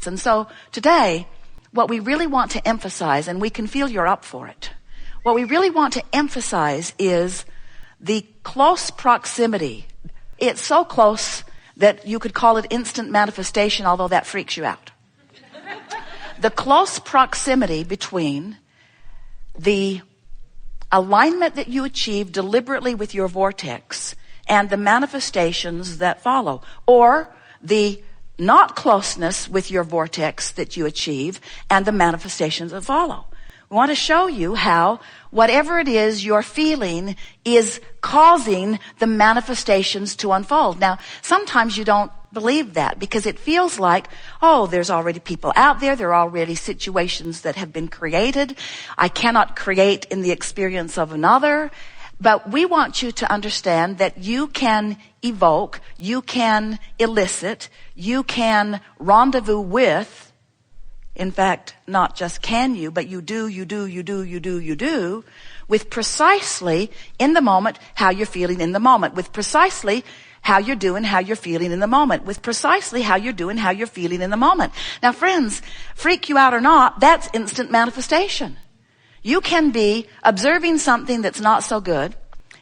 And so today, what we really want to emphasize, and we can feel you're up for it, what we really want to emphasize is the close proximity. It's so close that you could call it instant manifestation, although that freaks you out. The close proximity between the alignment that you achieve deliberately with your vortex and the manifestations that follow, or the not closeness with your vortex that you achieve and the manifestations that follow. We want to show you how whatever it is you're feeling is causing the manifestations to unfold. Now, sometimes you don't believe that because it feels like, oh, there's already people out there. There are already situations that have been created. I cannot create in the experience of another. But we want you to understand that you can evoke, you can elicit, you can rendezvous with, in fact, not just can you, but you do, with precisely in the moment how you're feeling in the moment, with precisely how you're doing, how you're feeling in the moment, with precisely how you're doing, how you're feeling in the moment. Now, friends, freak you out or not, that's instant manifestation. You can be observing something that's not so good,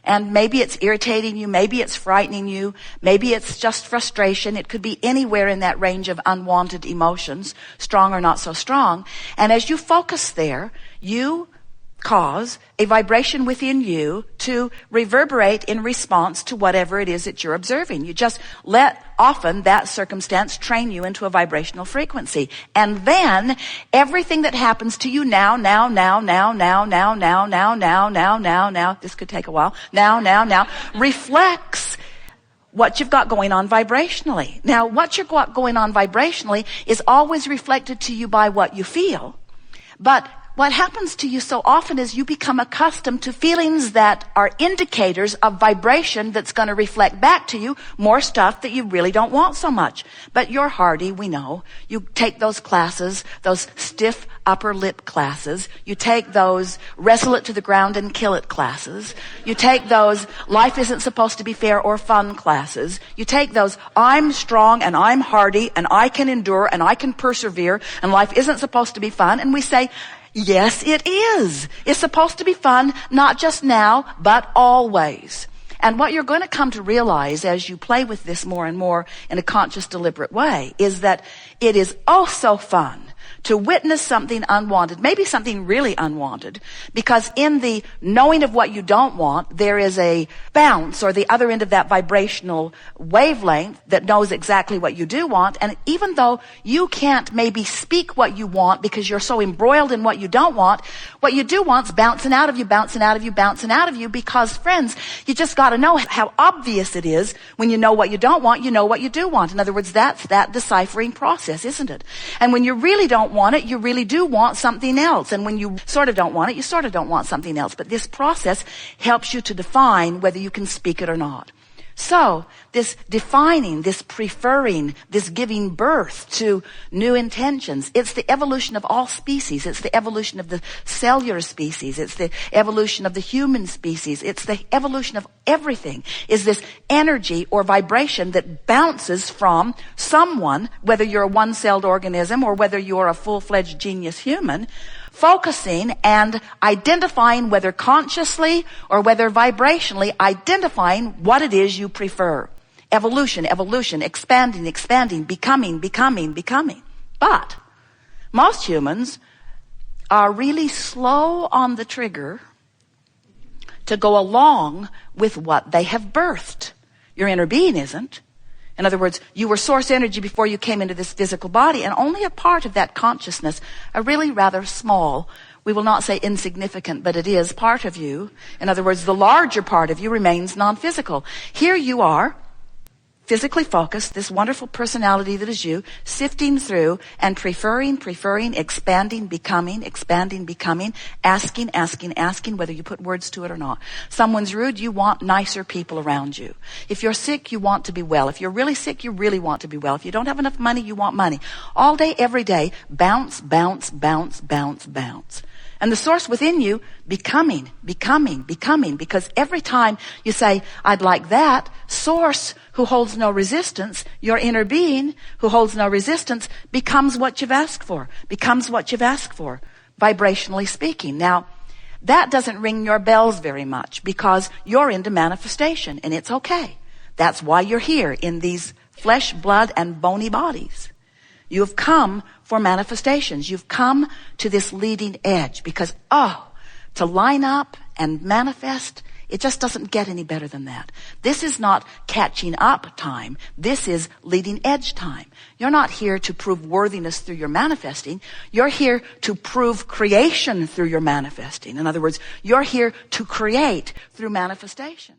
and maybe it's irritating you, maybe it's frightening you, maybe it's just frustration. It could be anywhere in that range of unwanted emotions, strong or not so strong. And as you focus there, you cause a vibration within you to reverberate in response to whatever it is that you're observing. You just let often that circumstance train you into a vibrational frequency. And then everything that happens to you now, this could take a while, now, reflects what you've got going on vibrationally. Now, what you've got going on vibrationally is always reflected to you by what you feel. But what happens to you so often is you become accustomed to feelings that are indicators of vibration that's going to reflect back to you more stuff that you really don't want so much. But you're hardy, we know. You take those classes, those stiff upper lip classes. You take those wrestle it to the ground and kill it classes. You take those life isn't supposed to be fair or fun classes. You take those I'm strong and I'm hardy and I can endure and I can persevere and life isn't supposed to be fun. And we say, yes, it is. It's supposed to be fun, not just now, but always. And what you're going to come to realize as you play with this more and more in a conscious, deliberate way is that it is oh so fun to witness something unwanted, maybe something really unwanted, because in the knowing of what you don't want, there is a bounce or the other end of that vibrational wavelength that knows exactly what you do want. And even though you can't maybe speak what you want because you're so embroiled in what you don't want, what you do want's bouncing out of you, bouncing out of you, bouncing out of you, because friends, you just got to know how obvious it is when you know what you don't want, you know what you do want. In other words, that's that deciphering process, isn't it? And when you really don't want it, you really do want something else. And when you sort of don't want it, you sort of don't want something else. But this process helps you to define whether you can speak it or not. So this defining, this preferring, this giving birth to new intentions, it's the evolution of all species. It's the evolution of the cellular species. It's the evolution of the human species. It's the evolution of everything, is this energy or vibration that bounces from someone, whether you're a one-celled organism or whether you're a full-fledged genius human, focusing and identifying, whether consciously or whether vibrationally, identifying what it is you prefer. Evolution, expanding, becoming. But most humans are really slow on the trigger to go along with what they have birthed. Your inner being isn't. In other words, you were source energy before you came into this physical body, and only a part of that consciousness, a really rather small, we will not say insignificant, but it is part of you. In other words, the larger part of you remains non-physical. Here you are, physically focused, this wonderful personality that is you, sifting through and preferring, expanding, becoming, asking, whether you put words to it or not. Someone's rude, you want nicer people around you. If you're sick, you want to be well. If you're really sick, you really want to be well. If you don't have enough money, you want money. All day, every day, bounce. And the source within you becoming. Because every time you say, I'd like that, source who holds no resistance, your inner being who holds no resistance, becomes what you've asked for. Vibrationally speaking. Now, that doesn't ring your bells very much because you're into manifestation, and it's okay. That's why you're here in these flesh, blood, and bony bodies. You have come for manifestations. You've come to this leading edge because, to line up and manifest, it just doesn't get any better than that. This is not catching up time. This is leading edge time. You're not here to prove worthiness through your manifesting. You're here to prove creation through your manifesting. In other words, you're here to create through manifestation.